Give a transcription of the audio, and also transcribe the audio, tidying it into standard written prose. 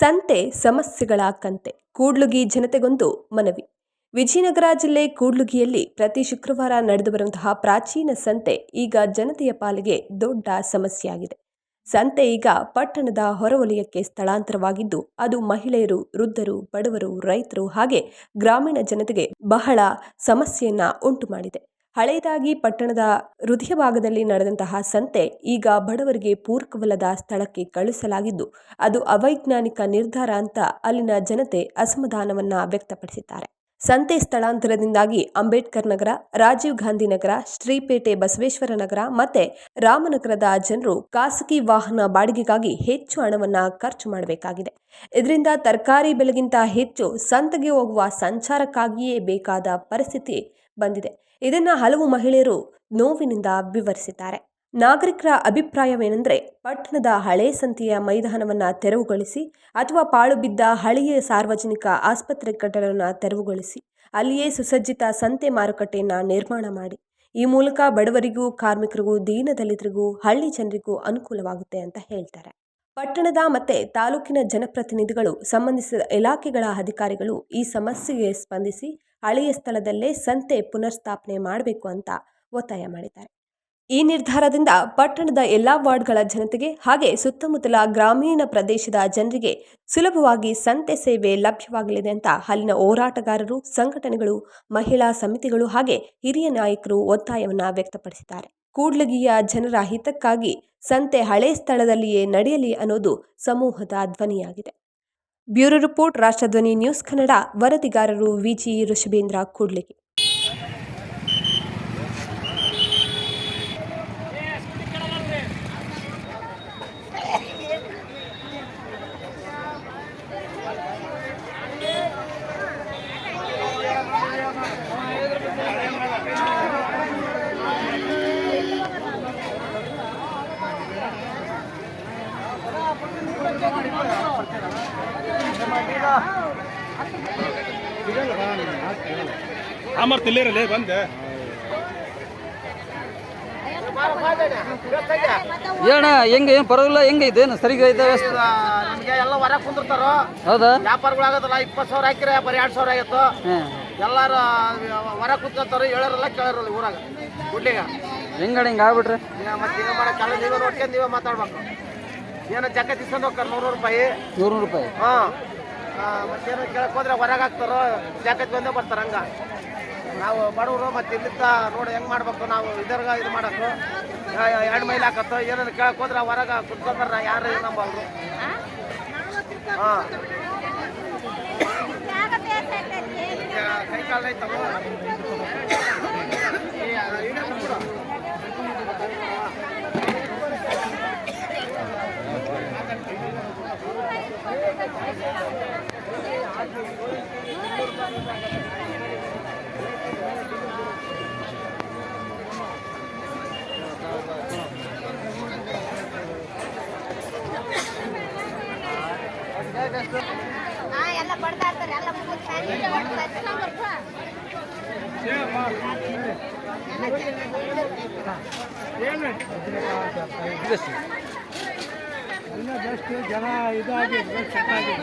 ಸಂತೆ ಸಮಸ್ಯೆಗಳ ಕಂತೆ. ಕೂಡ್ಲುಗಿ ಜನತೆಗೊಂದು ಮನವಿ. ವಿಜಯನಗರ ಜಿಲ್ಲೆ ಕೂಡ್ಲುಗಿಯಲ್ಲಿ ಪ್ರತಿ ಶುಕ್ರವಾರ ನಡೆದು ಬರುವಂತಹ ಪ್ರಾಚೀನ ಸಂತೆ ಈಗ ಜನತೆಯ ಪಾಲಿಗೆ ದೊಡ್ಡ ಸಮಸ್ಯೆಯಾಗಿದೆ. ಸಂತೆ ಈಗ ಪಟ್ಟಣದ ಹೊರವಲಯಕ್ಕೆ ಸ್ಥಳಾಂತರವಾಗಿದ್ದು, ಅದು ಮಹಿಳೆಯರು, ವೃದ್ಧರು, ಬಡವರು, ರೈತರು ಹಾಗೆ ಗ್ರಾಮೀಣ ಜನತೆಗೆ ಬಹಳ ಸಮಸ್ಯೆಯನ್ನ ಉಂಟು ಮಾಡಿದೆ. ಹಳೆಯದಾಗಿ ಪಟ್ಟಣದ ಹೃದಯ ಭಾಗದಲ್ಲಿ ನಡೆದಂತಹ ಸಂತೆ ಈಗ ಬಡವರಿಗೆ ಪೂರಕವಲ್ಲದ ಸ್ಥಳಕ್ಕೆ ಕಳುಹಿಸಲಾಗಿದ್ದು, ಅದು ಅವೈಜ್ಞಾನಿಕ ನಿರ್ಧಾರ ಅಂತ ಅಲ್ಲಿನ ಜನತೆ ಅಸಮಾಧಾನವನ್ನ ವ್ಯಕ್ತಪಡಿಸಿದ್ದಾರೆ. ಸಂತೆ ಸ್ಥಳಾಂತರದಿಂದಾಗಿ ಅಂಬೇಡ್ಕರ್ ನಗರ, ರಾಜೀವ್ ಗಾಂಧಿ ನಗರ, ಶ್ರೀಪೇಟೆ ಬಸವೇಶ್ವರ ನಗರ ಮತ್ತೆ ರಾಮನಗರದ ಜನರು ಖಾಸಗಿ ವಾಹನ ಬಾಡಿಗೆಗಾಗಿ ಹೆಚ್ಚು ಹಣವನ್ನ ಖರ್ಚು ಮಾಡಬೇಕಾಗಿದೆ. ಇದರಿಂದ ತರಕಾರಿ ಬೆಲೆಗಿಂತ ಹೆಚ್ಚು ಸಂತೆಗೆ ಹೋಗುವ ಸಂಚಾರಕ್ಕಾಗಿಯೇ ಬೇಕಾದ ಪರಿಸ್ಥಿತಿ ಬಂದಿದೆ. ಇದನ್ನ ಹಲವು ಮಹಿಳೆಯರು ನೋವಿನಿಂದ ವಿವರಿಸಿದ್ದಾರೆ. ನಾಗರಿಕರ ಅಭಿಪ್ರಾಯವೇನೆಂದರೆ, ಪಟ್ಟಣದ ಹಳೆ ಸಂತೆಯ ಮೈದಾನವನ್ನು ತೆರವುಗೊಳಿಸಿ ಅಥವಾ ಪಾಳು ಬಿದ್ದ ಹಳೆಯ ಸಾರ್ವಜನಿಕ ಆಸ್ಪತ್ರೆ ಕಟ್ಟಡವನ್ನು ತೆರವುಗೊಳಿಸಿ ಅಲ್ಲಿಯೇ ಸುಸಜ್ಜಿತ ಸಂತೆ ಮಾರುಕಟ್ಟೆಯನ್ನು ನಿರ್ಮಾಣ ಮಾಡಿ. ಈ ಮೂಲಕ ಬಡವರಿಗೂ, ಕಾರ್ಮಿಕರಿಗೂ, ದೀನದಲಿತರಿಗೂ, ಹಳ್ಳಿ ಜನರಿಗೂ ಅನುಕೂಲವಾಗುತ್ತೆ ಅಂತ ಹೇಳ್ತಾರೆ. ಪಟ್ಟಣದ ಮತ್ತೆ ತಾಲೂಕಿನ ಜನಪ್ರತಿನಿಧಿಗಳು, ಸಂಬಂಧಿಸಿದ ಇಲಾಖೆಗಳ ಅಧಿಕಾರಿಗಳು ಈ ಸಮಸ್ಯೆಗೆ ಸ್ಪಂದಿಸಿ ಹಳೆಯ ಸ್ಥಳದಲ್ಲೇ ಸಂತೆ ಪುನರ್ಸ್ಥಾಪನೆ ಮಾಡಬೇಕು ಅಂತ ಒತ್ತಾಯ ಮಾಡಿದ್ದಾರೆ. ಈ ನಿರ್ಧಾರದಿಂದ ಪಟ್ಟಣದ ಎಲ್ಲಾ ವಾರ್ಡ್ಗಳ ಜನತೆಗೆ ಹಾಗೆ ಸುತ್ತಮುತ್ತಲ ಗ್ರಾಮೀಣ ಪ್ರದೇಶದ ಜನರಿಗೆ ಸುಲಭವಾಗಿ ಸಂತೆ ಸೇವೆ ಲಭ್ಯವಾಗಲಿದೆ ಅಂತ ಅಲ್ಲಿನ ಹೋರಾಟಗಾರರು, ಸಂಘಟನೆಗಳು, ಮಹಿಳಾ ಸಮಿತಿಗಳು ಹಾಗೆ ಹಿರಿಯ ನಾಯಕರು ಒತ್ತಾಯವನ್ನ ವ್ಯಕ್ತಪಡಿಸಿದ್ದಾರೆ. ಕೂಡ್ಲುಗಿಯ ಜನರ ಹಿತಕ್ಕಾಗಿ ಸಂತೆ ಹಳೆ ಸ್ಥಳದಲ್ಲಿಯೇ ನಡೆಯಲಿ ಅನ್ನೋದು ಸಮೂಹದ ಧ್ವನಿಯಾಗಿದೆ. Bureau report, ರಾಷ್ಟ್ರಧ್ವನಿ news Kannada. ವರದಿಗಾರರು Viji Rishabhendra, Kudligi. ಅಮರ್ತಿಲ್ಲೇ ಬಂದೆ ಏನ ಹೆಂಗೆ ಏನು ಪರವಾಗಿಲ್ಲ, ಹೆಂಗೆ ಇದೇನು ಸರಿಗೆ ಇದೆ? ನಮಗೆ ಎಲ್ಲ ಹೊರ ಕುಂದಿರ್ತಾರೋ. ಹೌದಾ? ವ್ಯಾಪಾರಗಳಾಗತ್ತಲ್ಲ, 20,000 ಹಾಕಿರ ಬರೀ 2,000 ಆಗಿತ್ತು. ಎಲ್ಲಾರು ಹೊರ ಕುಂತ್ಕೊಂತಾರ, ಹೇಳೋರಲ್ಲ ಕೇಳೋರಲ್ಲ ಊರಾಗ ಗುಡ್ಲಿಗ. ಹಿಂಗೆ ಆಗ್ಬಿಟ್ರೆ ಮತ್ತೆ ಈಗ ಮಾಡಕ್ಕೆ ನೀವೇ ನೋಡ್ಕೊಂಡು ನೀವೇ ಮಾತಾಡ್ಬೇಕು. ಏನೋ ಜಗತ್ ಇಸ್ಕೊಂಡು ಹೋಗ್ತಾರೆ 100 ರೂಪಾಯಿ. 100 ರೂಪಾಯಿ? ಹಾಂ. ಮತ್ತೇನೋ ಕೇಳಕ್ಕೆ ಹೋದ್ರೆ ಹೊರಗೆ ಹಾಕ್ತಾರೋ, ಜಾಕೆಟ್ ಬಂದೇ ಬರ್ತಾರೆ. ಹಂಗೆ ನಾವು ಬಡವರು ಮತ್ತೆ ಇಲ್ಲಿಂದ ನೋಡಿ ಹೆಂಗೆ ಮಾಡ್ಬೇಕು. ನಾವು ಇದರ್ಗ ಇದು ಮಾಡಬೇಕು, 2 ಮೈಲ್ ಹಾಕತ್ತೋ ಏನಾದ್ರು ಕೇಳಕ್ಕೆ ಹೋದ್ರೆ ಹೊರಗೆ ಕುತ್ಕೊಂಡ್ರೆ ಯಾರು ನಂಬಲ್ರು. ಹಾಂ, ಕೈ ಕಾಲ ಐತವ. ಎಲ್ಲ ಬಡ್ತಾ ಇರ್ತಾರೆ, ಎಲ್ಲ ಜಸ್ಟ್ ಜನ ಇದಾಗಿ ಹೊಸ ಜನ.